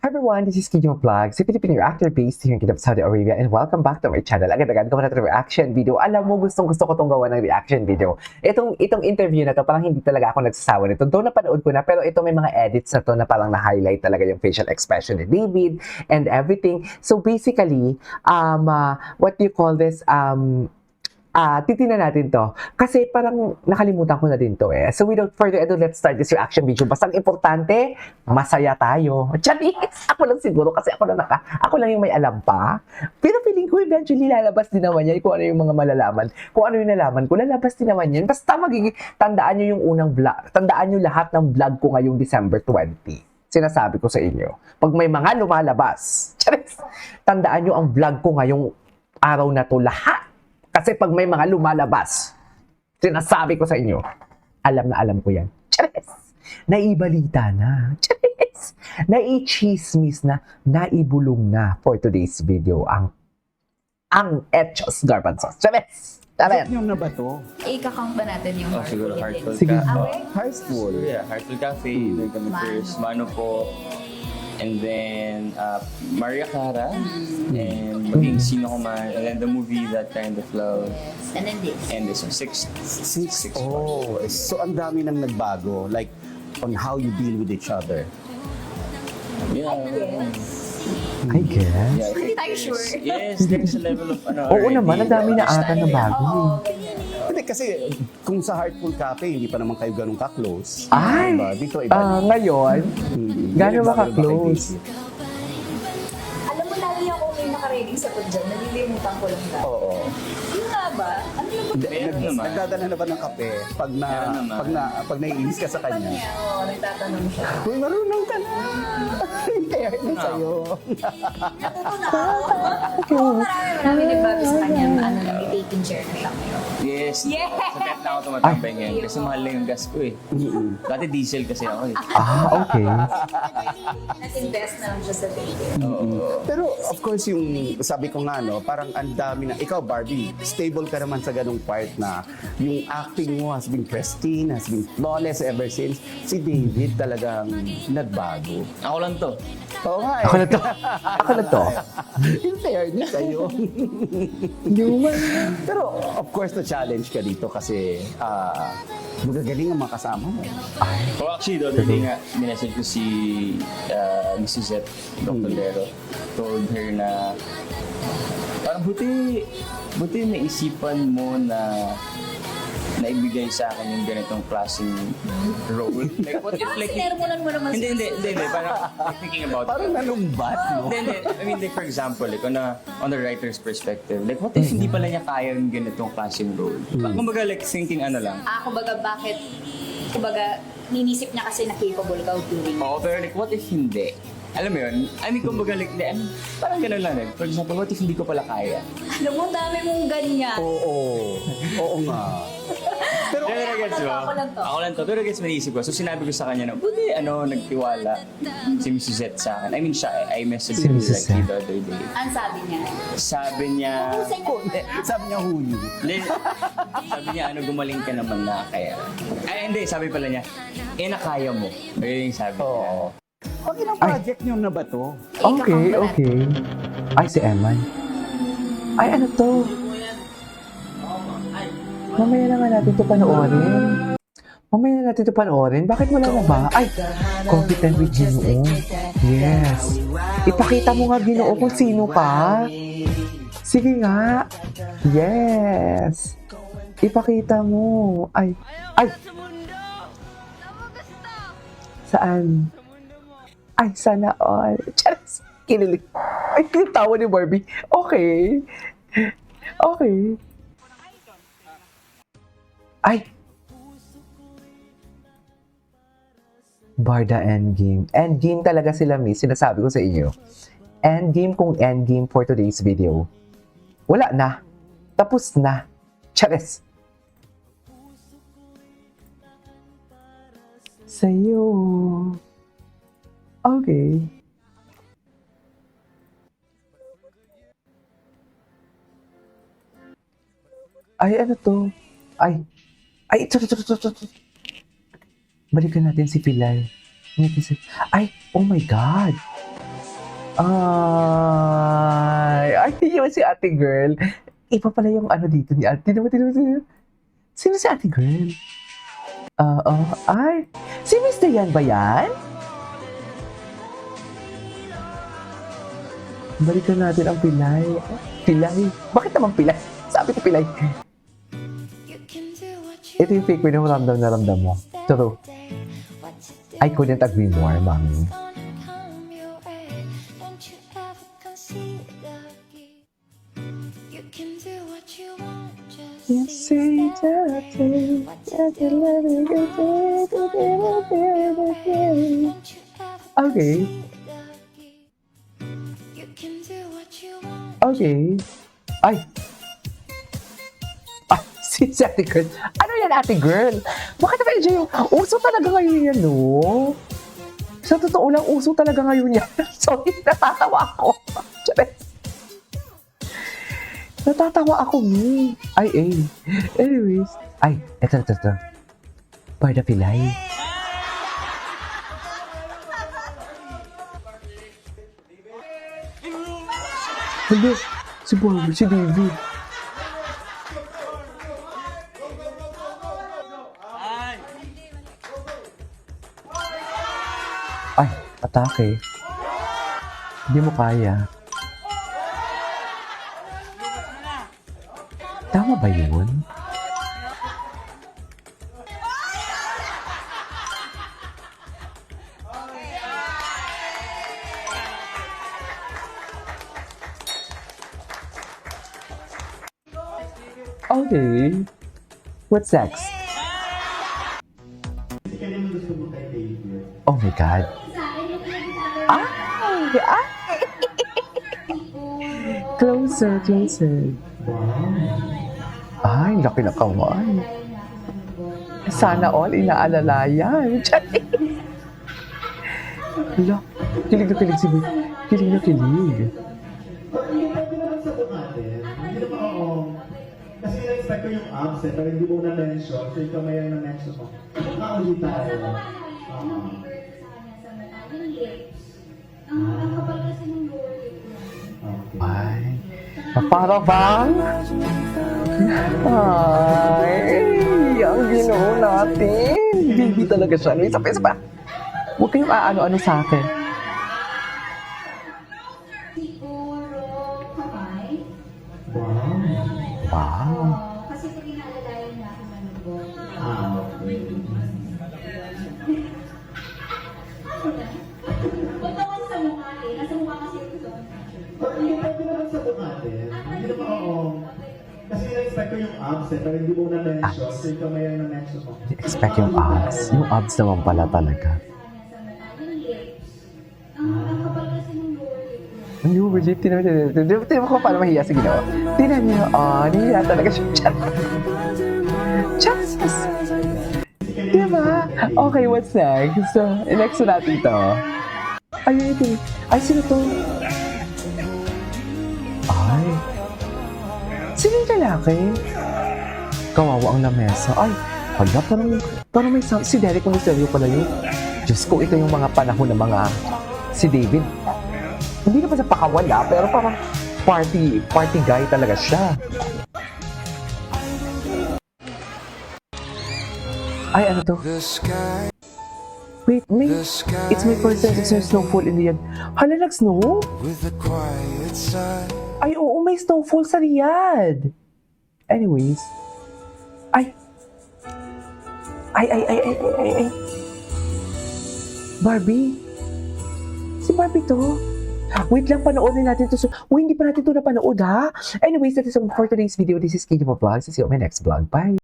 Hi everyone, this is Kijo Vlog, si Filipino reactor based here in Kingdom of Saudi Arabia, and welcome back to my channel. Agad-agad gawa natin ng reaction video. Alam mo, gustong-gusto ko itong gawa ng reaction video. Itong interview na to, parang hindi talaga ako nagsasawa nito. Though napanood ko na, pero ito may mga edits na to na parang na-highlight talaga yung facial expression ni David and everything. So basically, what do you call this? Titingnan natin to. Kasi parang nakalimutan ko na din to eh. So without further ado, let's start this reaction video. Basta ang importante, masaya tayo. Charis! Ako lang siguro kasi ako lang yung may alam pa. Pero feeling ko eventually lalabas din naman yan kung ano yung mga malalaman. Kung ano yung nalaman ko, lalabas din naman yan. Basta tandaan nyo yung unang vlog. Tandaan nyo lahat ng vlog ko ngayong December 20. Sinasabi ko sa inyo. Pag may mga lumalabas, charis! Tandaan nyo ang vlog ko ngayong araw na to lahat. Kasi pag may mga lumalabas, sinasabi ko sa inyo, alam na alam ko yan. Charis! Naibalita na. Charis! Naichismis na, naibulong na for today's video ang Hechos Garbanzos. Charis! Charis! Yung na ba to? Ika-count ba natin yung Siguro Heartful Sige. Heartful. Yeah, Heartful Cafe. Doon kami first. Mano po. And then, Maria Clara. And Maging Sino Ko Man. And then the movie That Kind of Love. And then this. And this one, Six. Oh, so ang dami nang nagbago. Like, on how you deal with each other. Yeah. I guess. Yeah, I think tayo sure. Yes, there's a level of Oo naman, ang dami na ata na bago. Oo, ganyan. Hindi kasi, kung sa Heartful Cafe, hindi pa naman kayo ganun ka-close. Ay! Diba? Dito iba. Ngayon, gano'n ba Bago ka-close? Alam mo, lagi ako may nakareading sa dyan. Nalilimutan ko lang ba? Oo. Yung nga ba? Ano na ba? Hindi, Meron naman. nagdadala na ba ng kape Meron naman. pag naiinis ka sa Pag kanya? niya, nagtatanong siya. Uy, marunong ka na! Kaya na sa'yo. Natuto na ako. Oo, marami nagbago sa kanya. Ano, nag-taking share na siya ngayon. Yes. Yes! Sa pet na ako tumatambay ngayon. Kasi mahal na yung gas ko eh. Dati diesel kasi ako eh. Okay. Nag-invest na lang siya sa baby. Pero of course yung sabi ko nga no, parang ang dami na ikaw Barbie, stable ka naman sa ganung part na yung acting mo has been pristine, has been flawless ever since. Si David talagang nagbago. Ako lang to. Oo nga eh. Ako na to. Ako na to. In fairness sa'yo. Pero of course na-challenge ka dito kasi magagaling ang mga kasama mo. Oh, actually, the other day nga, minessage ko si Miss Suzette, Dr. Lero. Told her na, parang buti naisipan mo na naibigay sa akin yung ganitong klaseng role. Like, what if like... Sinermonan mo naman Hindi. Parang thinking about Parang nalumbat, no? Hindi. I mean, like, for example, like, on the writer's perspective, like, what if hindi pala niya kaya yung ganitong klaseng role? Kumbaga, like, thinking ano lang. Kumbaga, ninisip niya kasi na capable ka of doing. Oo, pero like, what if hindi? Alam mo yun? I mean, kumbaga, like, parang gano'n lang eh. For example, what if hindi ko pala kaya? Alam mo, dami mong ganyan. Oo nga. Pero gets mo? Ako lang to. Ako lang to. Pero gets mo, naisip ko. So, sinabi ko sa kanya na, buti, nagtiwala si Mrs. Z sa akin. I mean, I messaged Si her Mrs. like the other day. Ang sabi niya. Sabi niya, Sabi niya huli. hindi, sabi niya, gumaling ka naman na kaya. Ay, hindi, sabi pala niya, nakaya mo. Ayun yung sabi niya. Oo. Pag ilang project niyo na ba to? Okay. Ay, si Eman. Ay, ano to? Mamaya na nga natin ito panoorin. Bakit wala na ba? Ay, Confident with Ginoo. Yes. Ipakita mo nga, Ginoo, kung sino ka. Sige nga. Yes. Ipakita mo. Ay. Saan? Ay, sana all. Charas. Kinilig. Ay, kinitawa ni Barbie. Okay. Ay! Barda Endgame. Endgame talaga sila, miss. Sinasabi ko sa inyo. Endgame kung endgame for today's video. Wala na. Tapos na. Chares. Sa'yo. Okay. Ay, ano to? Ay, ito. Balikan natin si Pilay. Ay, oh my God. Ay, yun si ate girl. Iba pala yung ano dito ni ate. Sino si ate girl? Ay. Si Mr. Yan ba yan? Balikan natin ang pilay. Pilay? Bakit naman pilay? Sabi ko pilay. Ito yung fake win na ramdam mo. True. I couldn't agree more, mami. You say okay. Okay. Ay! Ah, si ate girl. Ano yan, ate girl? Bakit naman dyan yung uso talaga ngayon yan, no? Sa totoo lang, uso talaga ngayon yan. Sorry, natatawa ako. Charis. Natatawa ako, mi. Ay. Anyways. Ay, eto. Parda Pilay. Hala, si Barbie, si David. Ay, atake. Hindi mo kaya. Tama ba yun? Okay. What's next? Oh my God. Ay! Closer. Ay, laki na kamay. Sana all inaalala yan. Hala, kilig na kilig si Boy. Kilig na kilig. Kasi na-expect ko yung abs pero hindi mo na-mention. So ikaw may na-mention ko. Nakaulit tayo. Ay, para bang? Ay, ang ginoo natin. Baby talaga siya. Isa pa. Huwag kayong aano-ano sa akin. Wow. Kasi pag inaalalayan niya ako ng lubog. Huwag naman sa mukha eh. Nasa mukha kasi ito. Hindi pwede naman sa bukatin. Hindi naman oo. Kasi na-expect ko yung abs pero hindi mo na-mention. So ikaw may na-mention ko. Expect yung abs. Yung abs naman pala talaga. Yung lips. Ang kapal kasi ng lower lip niya. Ang new legit, tinan mo ko paano mahiya sa ginawa. Tinan niyo, nahiya talaga siya. Chas! Diba? Okay, what's next? So, next na natin to. Ay, sino to? Ay. Sino yung lalaki? Kawawa ang lamesa. Ay, hala, parang may si Derek Monasterio pala yun. Diyos ko, ito yung mga panahon ng mga si David. Hindi naman sa pakawala, pero parang party guy talaga siya. Ay, ano to? Wait, it's my first time to see snowfall in Riyadh. Hala, nag-snow? Ay, oo, may snowfall sa Riyadh. Anyways. Ay. Barbie. Si Barbie to. Wait lang, panoorin natin to. Hindi pa natin to napanood, ha? Anyways, that is all for today's video. This is Katie Vlog. See you on my next vlog. Bye!